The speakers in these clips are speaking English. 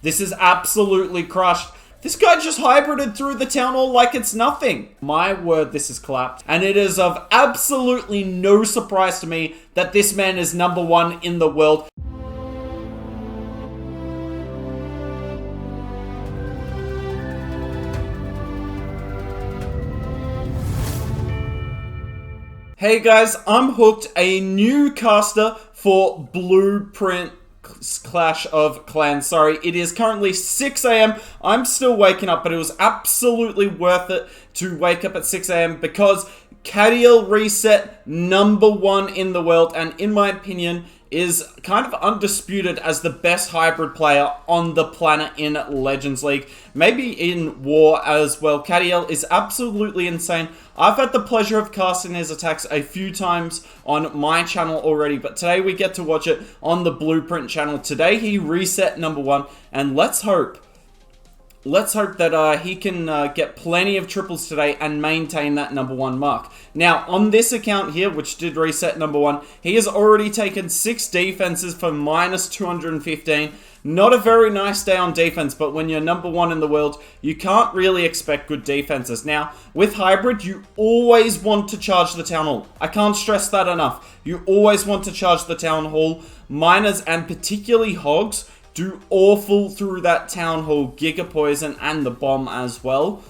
This is absolutely crushed. This guy just hybrided through the town hall like it's nothing. My word, this is clapped. And it is of absolutely no surprise to me that this man is #1 in the world. Hey guys, I'm Hooked, a new caster for Blueprint Clash of Clans. Sorry, it is currently 6 a.m. I'm still waking up, but it was absolutely worth it to wake up at 6 a.m. because Kaddiel reset #1 in the world, and in my opinion, is kind of undisputed as the best hybrid player on the planet in Legends League. Maybe in War as well. Kaddiel is absolutely insane. I've had the pleasure of casting his attacks a few times on my channel already, but today we get to watch it on the Blueprint channel. Today he reset #1, and let's hope that he can get plenty of triples today and maintain that #1 mark. Now, on this account here, which did reset #1, he has already taken 6 defenses for -215. Not a very nice day on defense, but when you're #1 in the world, you can't really expect good defenses. Now, with hybrid, you always want to charge the town hall. I can't stress that enough. You always want to charge the town hall. Miners, and particularly hogs, do awful through that town hall, Giga Poison, and the bomb as well.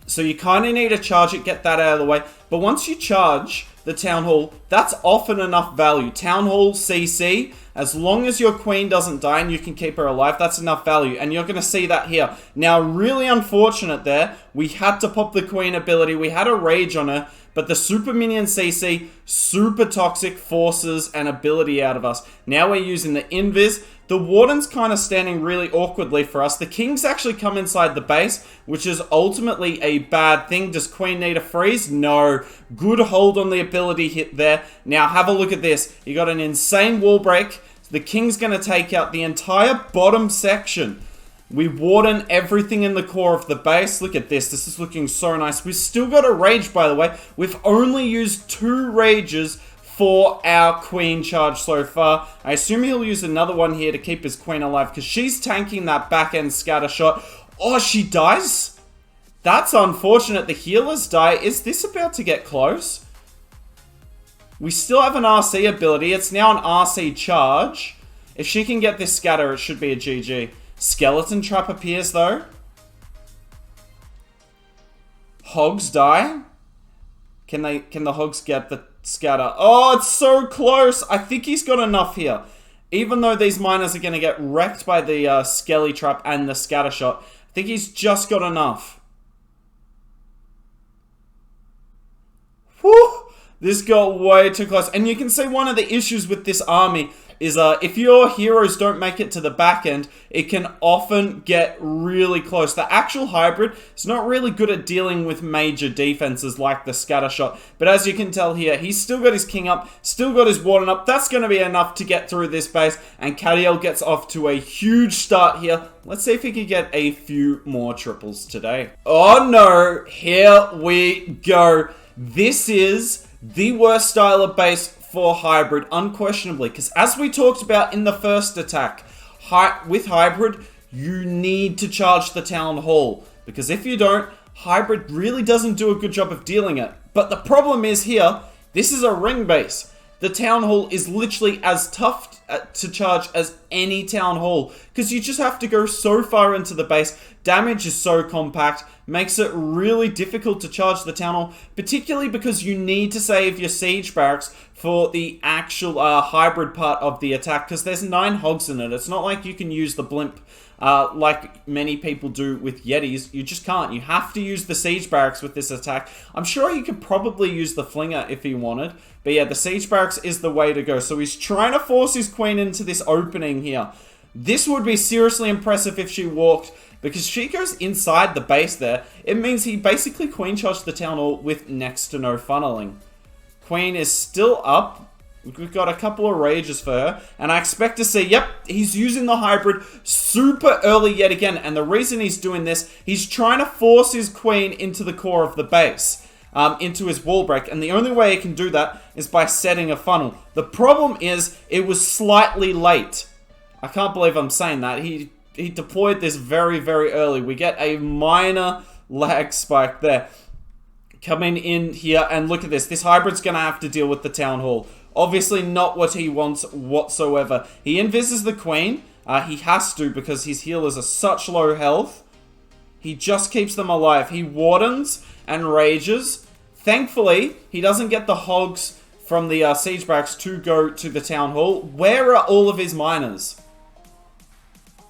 So you kind of need to charge it, get that out of the way. But once you charge the town hall, that's often enough value. Town hall CC, as long as your queen doesn't die and you can keep her alive, that's enough value. And you're going to see that here. Now, really unfortunate there. We had to pop the queen ability. We had a rage on her. But the super minion CC, super toxic, forces an ability out of us. Now we're using the invis. The warden's kind of standing really awkwardly for us. The king's actually come inside the base, which is ultimately a bad thing. Does queen need a freeze? No. Good hold on the ability hit there. Now have a look at this. You got an insane wall break. The king's going to take out the entire bottom section. We warden everything in the core of the base. Look at this. This is looking so nice. We've still got a rage, by the way. We've only used 2 rages for our queen charge so far. I assume he'll use another one here to keep his queen alive because she's tanking that back end scatter shot. Oh, she dies? That's unfortunate. The healers die. Is this about to get close? We still have an RC ability. It's now an RC charge. If she can get this scatter, it should be a GG. Skeleton trap appears though. Hogs die. Can the hogs get the scatter? Oh, it's so close. I think he's got enough here. Even though these miners are going to get wrecked by the skelly trap and the scatter shot, I think he's just got enough. Whew. This got way too close. And you can see one of the issues with this army is if your heroes don't make it to the back end, it can often get really close. The actual hybrid is not really good at dealing with major defenses like the scatter shot. But as you can tell here, he's still got his king up, still got his warden up. That's going to be enough to get through this base. And Kaddiel gets off to a huge start here. Let's see if he can get a few more triples today. Oh no, here we go. This is the worst style of base for hybrid, unquestionably, because as we talked about in the first attack, with hybrid, you need to charge the town hall, because if you don't, hybrid really doesn't do a good job of dealing it. But the problem is here, this is a ring base. The town hall is literally as tough to charge as any town hall, because you just have to go so far into the base. Damage is so compact, makes it really difficult to charge the town hall, particularly because you need to save your siege barracks for the actual hybrid part of the attack, because there's 9 hogs in it. It's not like you can use the blimp like many people do with Yetis. You just can't. You have to use the siege barracks with this attack. I'm sure you could probably use the flinger if he wanted, but yeah, the siege barracks is the way to go. So he's trying to force his queen into this opening here. This would be seriously impressive if she walked, because she goes inside the base there. It means he basically queen charged the town hall with next to no funneling. Queen is still up. We've got a couple of rages for her, and I expect to see, yep, he's using the hybrid super early yet again. And the reason he's doing this, he's trying to force his queen into the core of the base, into his wall break. And the only way he can do that is by setting a funnel. The problem is it was slightly late. I can't believe I'm saying that. He he deployed this very, very early. We get a minor lag spike there. Coming in here, and look at this. This hybrid's going to have to deal with the Town Hall. Obviously not what he wants whatsoever. He invises the Queen. He has to because his healers are such low health. He just keeps them alive. He wardens and rages. Thankfully, he doesn't get the hogs from the siege barracks to go to the Town Hall. Where are all of his miners?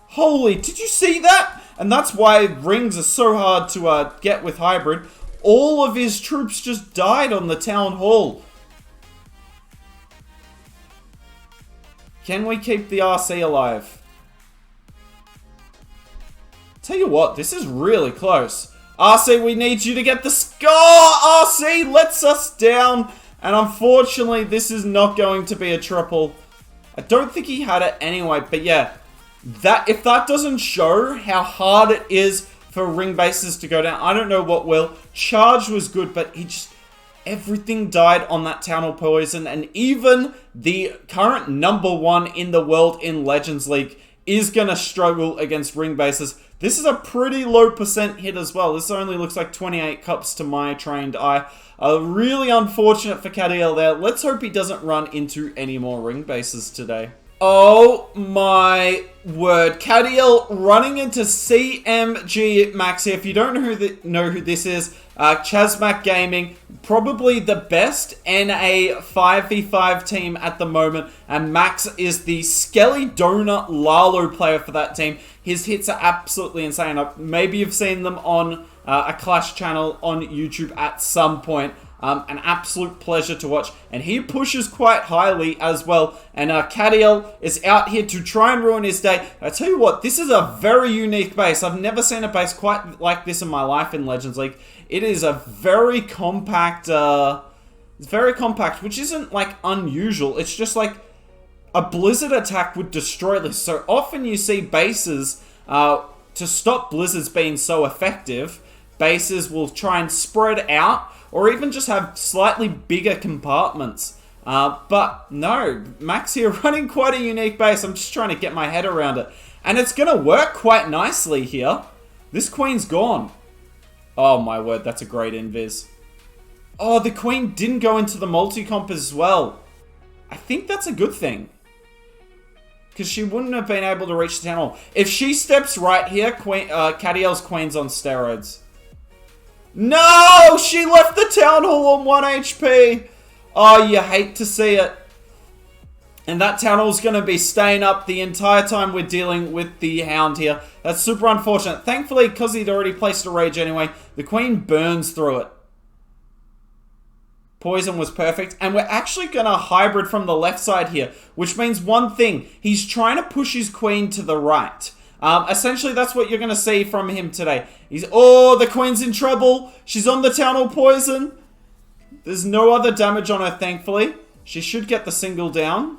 Holy, did you see that? And that's why rings are so hard to get with hybrid. All of his troops just died on the Town Hall. Can we keep the RC alive? Tell you what, this is really close. RC, we need you to get the score! RC lets us down. And unfortunately, this is not going to be a triple. I don't think he had it anyway. But yeah, if that doesn't show how hard it is for ring bases to go down, I don't know what will. Charge was good, but he just... everything died on that Town Hall poison. And even the current #1 in the world in Legends League is going to struggle against ring bases. This is a pretty low percent hit as well. This only looks like 28 cups to my trained eye. Really unfortunate for Kaddiel there. Let's hope he doesn't run into any more ring bases today. Oh my word. Kaddiel running into CMG Max here. If you don't know who this is, Chazmac Gaming, probably the best NA 5v5 team at the moment. And Max is the Skelly Donut Lalo player for that team. His hits are absolutely insane. Maybe you've seen them on a Clash channel on YouTube at some point. An absolute pleasure to watch. And he pushes quite highly as well. And Kaddiel is out here to try and ruin his day. I tell you what, this is a very unique base. I've never seen a base quite like this in my life in Legends League. It is a very compact, it's very compact, which isn't like unusual. It's just like a blizzard attack would destroy this. So often you see bases, to stop blizzards being so effective, bases will try and spread out or even just have slightly bigger compartments. But no, Max here running quite a unique base. I'm just trying to get my head around it. And it's going to work quite nicely here. This Queen's gone. Oh my word, that's a great invis. Oh, the Queen didn't go into the multi-comp as well. I think that's a good thing. Because she wouldn't have been able to reach the Town Hall. If she steps right here, Kaddiel's Queen's on steroids. No! She left the Town Hall on 1 HP! Oh, you hate to see it. And that Town Hall's going to be staying up the entire time we're dealing with the Hound here. That's super unfortunate. Thankfully, because he'd already placed a rage anyway, the Queen burns through it. Poison was perfect. And we're actually going to hybrid from the left side here, which means one thing. He's trying to push his Queen to the right. Essentially, that's what you're going to see from him today. Oh, the Queen's in trouble. She's on the Town Hall poison. There's no other damage on her, thankfully. She should get the single down.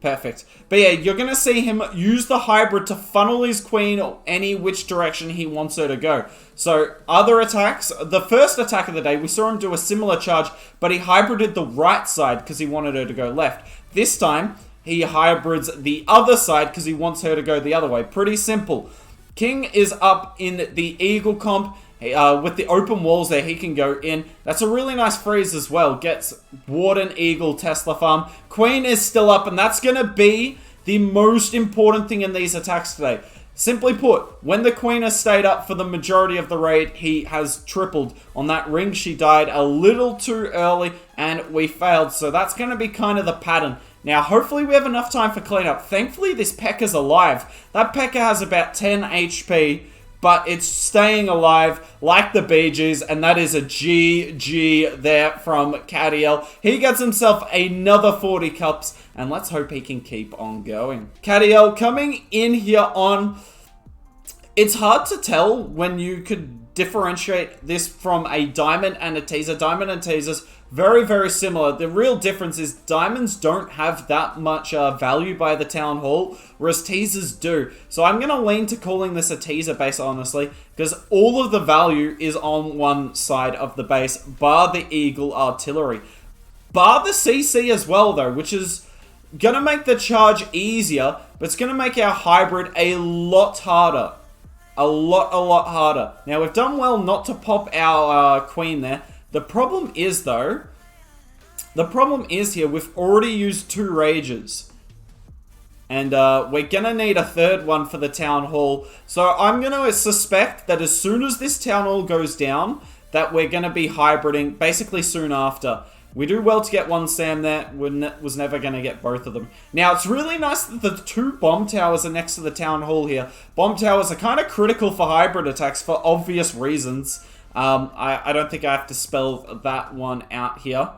Perfect. But yeah, you're going to see him use the hybrid to funnel his Queen any which direction he wants her to go. So, other attacks. The first attack of the day, we saw him do a similar charge, but he hybrided the right side because he wanted her to go left. This time, he hybrids the other side because he wants her to go the other way. Pretty simple. King is up in the Eagle comp. With the open walls there, he can go in. That's a really nice freeze as well. Gets Warden, Eagle, Tesla farm. Queen is still up, and that's going to be the most important thing in these attacks today. Simply put, when the Queen has stayed up for the majority of the raid, he has tripled. On that ring, she died a little too early, and we failed. So that's going to be kind of the pattern. Now, hopefully we have enough time for cleanup. Thankfully, this P.E.K.K.A.'s alive. That P.E.K.K.A. has about 10 HP. But it's staying alive like the Bee Gees, and that is a GG there from Kaddiel. He gets himself another 40 cups, and let's hope he can keep on going. Kaddiel coming in here on... It's hard to tell when you could differentiate this from a diamond and a teaser. Diamond and teasers, very, very similar. The real difference is diamonds don't have that much value by the Town Hall, whereas teasers do. So I'm going to lean to calling this a teaser base, honestly, because all of the value is on one side of the base, bar the Eagle artillery. Bar the CC as well, though, which is Gonna make the charge easier, but it's gonna make our hybrid a lot harder. A lot harder. Now, we've done well not to pop our queen there. The problem is, though, here, we've already used 2 rages. And we're gonna need a 3rd one for the town hall. So I'm gonna suspect that as soon as this town hall goes down, that we're gonna be hybriding basically soon after. We do well to get 1 Sam there. Was never going to get both of them. Now, it's really nice that the 2 bomb towers are next to the town hall here. Bomb towers are kind of critical for hybrid attacks for obvious reasons. I don't think I have to spell that one out here.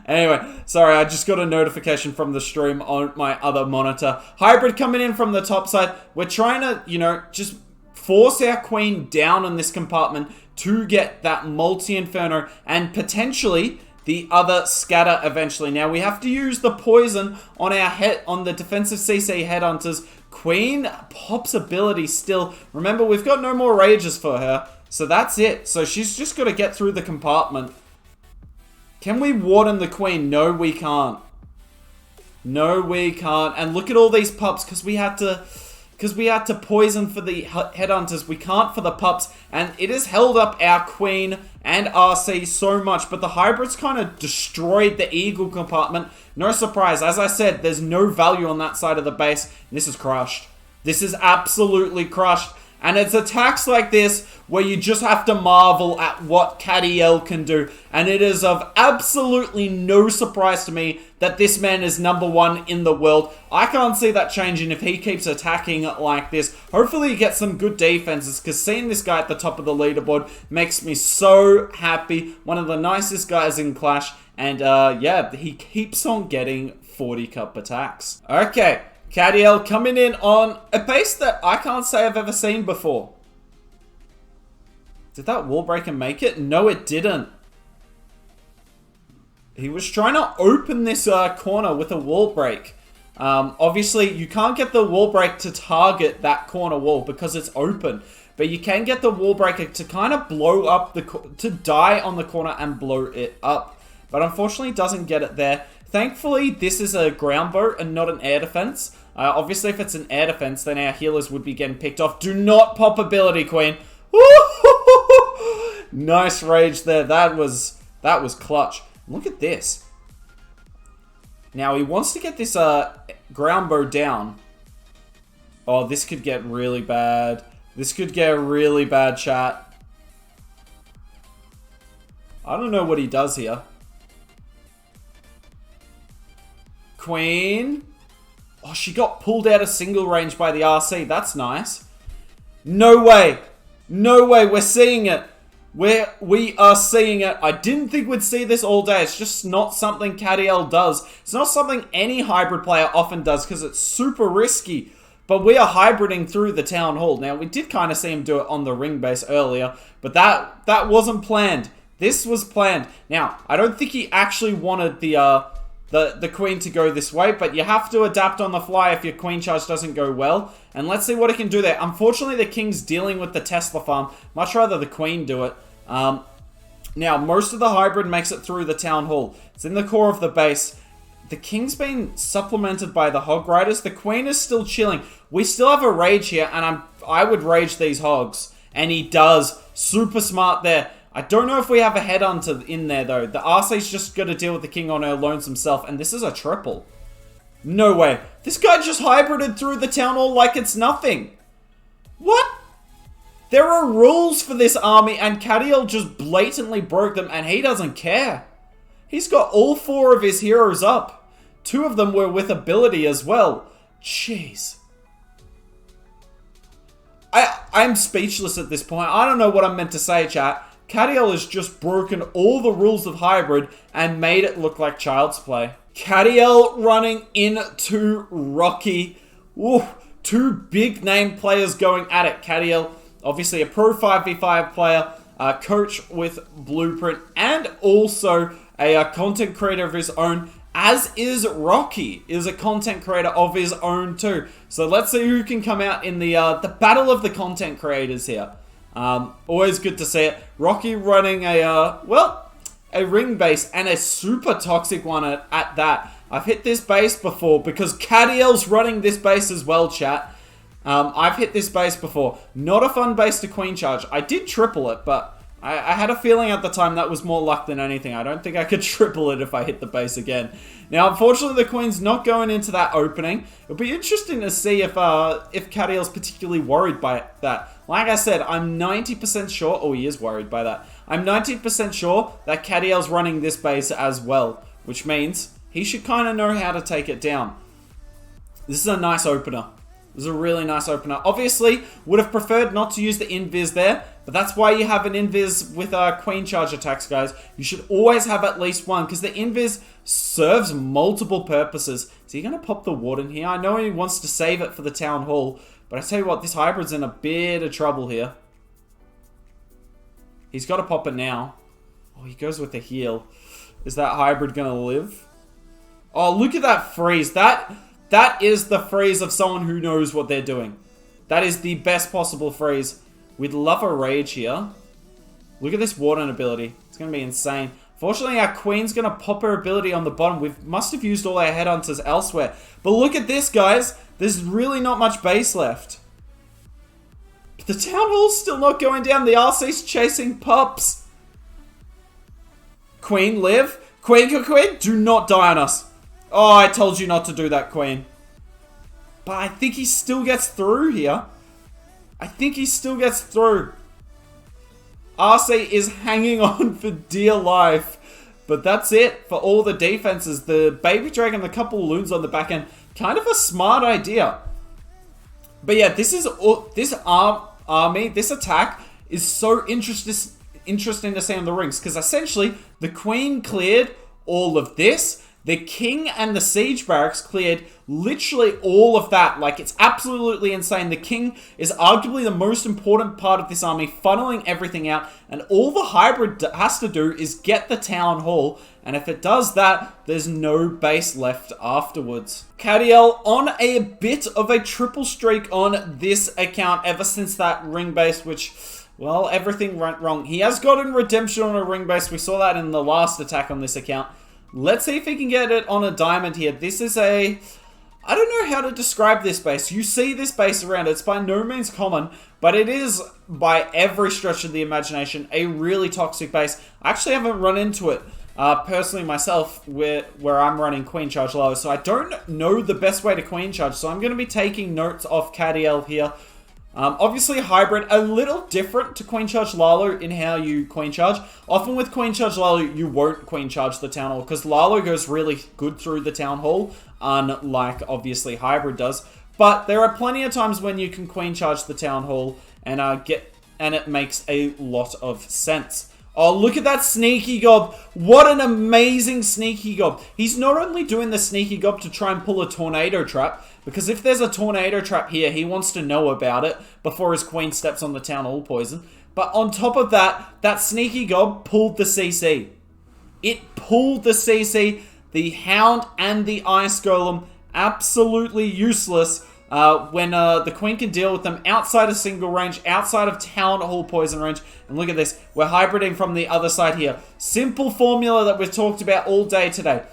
Anyway, sorry, I just got a notification from the stream on my other monitor. Hybrid coming in from the top side. We're trying to, you know, just force our queen down in this compartment to get that multi-inferno and potentially the other scatter eventually. Now, we have to use the poison on the defensive CC headhunters. Queen pops ability still. Remember, we've got no more rages for her, so that's it. So she's just got to get through the compartment. Can we warden the queen? No, we can't. No, we can't. And look at all these pups, because we had to poison for the headhunters. We can't for the pups. And it has held up our queen and RC so much. But the hybrids kind of destroyed the eagle compartment. No surprise. As I said, there's no value on that side of the base. And this is crushed. This is absolutely crushed. And it's attacks like this where you just have to marvel at what Kaddiel can do. And it is of absolutely no surprise to me that this man is #1 in the world. I can't see that changing if he keeps attacking like this. Hopefully he gets some good defenses, because seeing this guy at the top of the leaderboard makes me so happy. One of the nicest guys in Clash. And yeah, he keeps on getting 40 cup attacks. Okay. Caddiel coming in on a base that I can't say I've ever seen before. Did that wall breaker make it? No, it didn't. He was trying to open this corner with a wall break. Obviously, you can't get the wall break to target that corner wall because it's open. But you can get the wall breaker to kind of blow up to die on the corner and blow it up. But unfortunately, it doesn't get it there. Thankfully, this is a ground boat and not an air defense. Obviously, if it's an air defense, then our healers would be getting picked off. Do not pop ability, Queen. Nice rage there. That was clutch. Look at this. Now, he wants to get this ground bow down. Oh, this could get really bad. This could get really bad, chat. I don't know what he does here. Queen. Oh, she got pulled out of single range by the RC. That's nice. No way. No way. We're seeing it. We are seeing it. I didn't think we'd see this all day. It's just not something Kaddiel does. It's not something any hybrid player often does because it's super risky. But we are hybriding through the town hall. Now, we did kind of see him do it on the ring base earlier, but that wasn't planned. This was planned. Now, I don't think he actually wanted the queen to go this way, but you have to adapt on the fly if your queen charge doesn't go well. And let's see what it can do there. Unfortunately, the king's dealing with the Tesla farm. Much rather the queen do it. Now, most of the hybrid makes it through the town hall. It's in the core of the base. The king's been supplemented by the hog riders. The queen is still chilling. We still have a rage here, and I would rage these hogs. And he does. Super smart there. I don't know if we have a headhunter in there, though. The RC's just got to deal with the king on her loans himself, and this is a triple. No way. This guy just hybrided through the town hall like it's nothing. What? There are rules for this army, and Kaddiel just blatantly broke them, and he doesn't care. He's got all 4 of his heroes up. 2 of them were with ability as well. Jeez. I'm speechless at this point. I don't know what I'm meant to say, chat. Kaddiel has just broken all the rules of hybrid and made it look like child's play. Kaddiel running into Rocky. Ooh, 2 big name players going at it. Kaddiel, obviously a pro 5v5 player, coach with Blueprint, and also a content creator of his own, as is Rocky, is a content creator of his own too. So let's see who can come out in the battle of the content creators here. Always good to see it. Rocky running a a ring base, and a super toxic one at that. I've hit this base before because Kaddiel's running this base as well, chat. I've hit this base before. Not a fun base to queen charge. I did triple it, but I had a feeling at the time that was more luck than anything. I don't think I could triple it if I hit the base again. Now, unfortunately, the queen's not going into that opening. It'll be interesting to see if Kaddiel's particularly worried by that. Like I said, I'm 90% sure... Oh, he is worried by that. I'm 90% sure that Kaddiel's running this base as well, which means he should kind of know how to take it down. This is a nice opener. This is a really nice opener. Obviously, would have preferred not to use the invis there, but that's why you have an invis with queen charge attacks, guys. You should always have at least one, because the invis serves multiple purposes. Is he going to pop the warden here? I know he wants to save it for the town hall, but I tell you what, this hybrid's in a bit of trouble here. He's got to pop it now. Oh, he goes with the heal. Is that hybrid going to live? Oh, look at that freeze. That is the freeze of someone who knows what they're doing. That is the best possible freeze. We'd love a rage here. Look at this warden ability. It's going to be insane. Fortunately, our queen's going to pop her ability on the bottom. We must have used all our headhunters elsewhere. But look at this, guys. There's really not much base left. But the town hall's still not going down. The RC's chasing pups. Queen, live. Queen, do not die on us. Oh, I told you not to do that, queen. But I think he still gets through here. I think he still gets through. RC is hanging on for dear life. But that's it for all the defenses. The baby dragon, a couple of loons on the back end. Kind of a smart idea. But yeah, this army, this attack is so interesting to see on the rings. Because essentially, the queen cleared all of this. The king and the siege barracks cleared literally all of that. Like, it's absolutely insane. The king is arguably the most important part of this army, funneling everything out. And all the hybrid has to do is get the town hall. And if it does that, there's no base left afterwards. Cadell on a bit of a triple streak on this account ever since that ring base, which... Well, everything went wrong. He has gotten redemption on a ring base. We saw that in the last attack on this account. Let's see if he can get it on a diamond here. This is a... I don't know how to describe this base. You see this base around. It's by no means common, but it is, by every stretch of the imagination, a really toxic base. I actually haven't run into it personally myself where I'm running queen charge low, so I don't know the best way to queen charge, so I'm going to be taking notes off Kaddiel here. Obviously, hybrid, a little different to Queen Charge Lalo in how you Queen Charge. Often with Queen Charge Lalo, you won't Queen Charge the Town Hall, because Lalo goes really good through the Town Hall, unlike, obviously, hybrid does. But there are plenty of times when you can Queen Charge the Town Hall, and it makes a lot of sense. Oh, look at that sneaky gob. What an amazing sneaky gob. He's not only doing the sneaky gob to try and pull a tornado trap, because if there's a tornado trap here, he wants to know about it before his queen steps on the town hall poison. But on top of that, that sneaky gob pulled the CC. It pulled the CC. The hound and the ice golem, absolutely useless when the queen can deal with them outside of single range, outside of town hall poison range. And look at this. We're hybriding from the other side here. Simple formula that we've talked about all day today.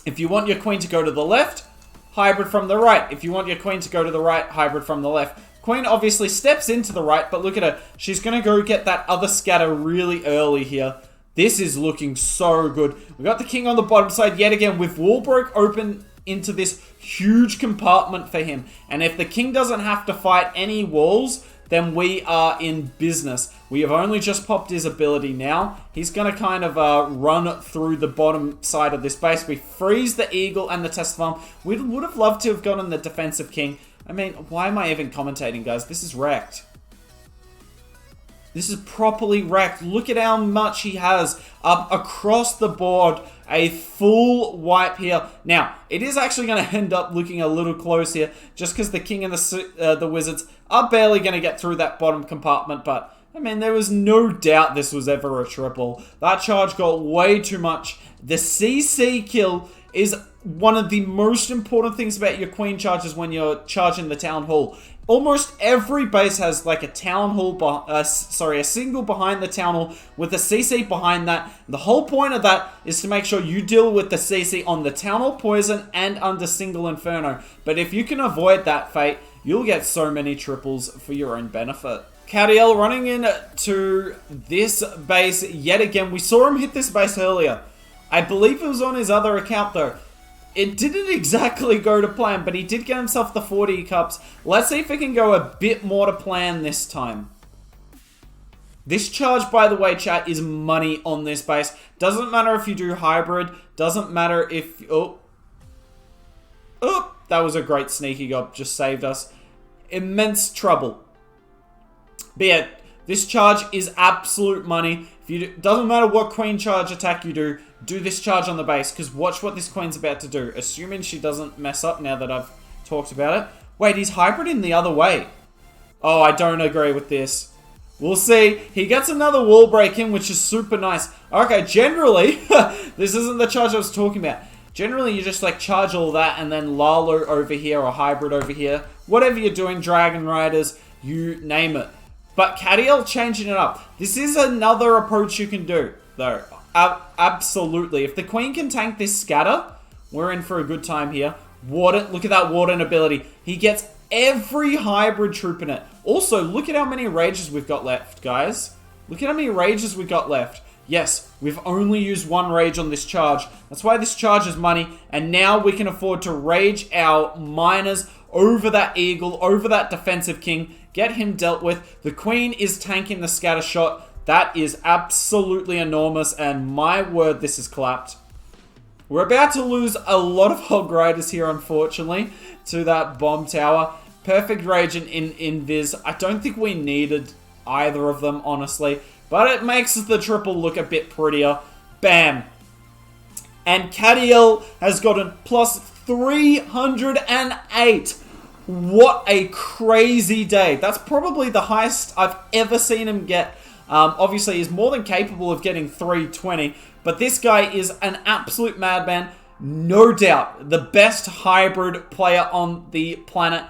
If you want your queen to go to the left, hybrid from the right. If you want your queen to go to the right, hybrid from the left. Queen obviously steps into the right, but look at her. She's going to go get that other scatter really early here. This is looking so good. We got the king on the bottom side yet again with wall broke open into this huge compartment for him. And if the king doesn't have to fight any walls, then we are in business. We have only just popped his ability now. He's going to kind of run through the bottom side of this base. We freeze the eagle and the test farm. We would have loved to have gotten the defensive king. I mean, why am I even commentating, guys? This is wrecked. This is properly wrecked. Look at how much he has across the board. A full wipe here. Now, it is actually going to end up looking a little close here, just because the king and the wizards are barely going to get through that bottom compartment. But, I mean, there was no doubt this was ever a triple. That charge got way too much. The CC kill is one of the most important things about your queen charges when you're charging the town hall. Almost every base has like a town hall, a single behind the town hall with a CC behind that. The whole point of that is to make sure you deal with the CC on the town hall poison and under single inferno. But if you can avoid that fate, you'll get so many triples for your own benefit. Kaddiel running into this base yet again. We saw him hit this base earlier. I believe it was on his other account though. It didn't exactly go to plan, but he did get himself the 40 cups. Let's see if it can go a bit more to plan this time. This charge, by the way, chat, is money on this base. Doesn't matter if you do hybrid. Doesn't matter if... Oh, that was a great sneaky gob. Just saved us. Immense trouble. But yeah, this charge is absolute money. Doesn't matter what queen charge attack you do this charge on the base, because watch what this queen's about to do. Assuming she doesn't mess up now that I've talked about it. Wait, he's hybriding the other way. Oh, I don't agree with this. We'll see. He gets another wall break in, which is super nice. Okay, generally, this isn't the charge I was talking about. Generally, you just like charge all that and then Lalo over here or hybrid over here. Whatever you're doing, Dragon Riders, you name it. But Kaddiel changing it up. This is another approach you can do, though. Absolutely. If the queen can tank this scatter, we're in for a good time here. Warden, look at that Warden ability. He gets every hybrid troop in it. Also, look at how many rages we've got left, guys. Look at how many rages we've got left. Yes, we've only used one rage on this charge. That's why this charge is money. And now we can afford to rage our miners over that eagle, over that defensive king. Get him dealt with. The queen is tanking the scatter shot. That is absolutely enormous. And my word, this is clapped. We're about to lose a lot of hog riders here, unfortunately, to that bomb tower. Perfect rage in invis. I don't think we needed either of them, honestly. But it makes the triple look a bit prettier. Bam. And Kaddiel has gotten plus 308. What a crazy day. That's probably the highest I've ever seen him get. Obviously, he's more than capable of getting 320. But this guy is an absolute madman. No doubt, the best hybrid player on the planet.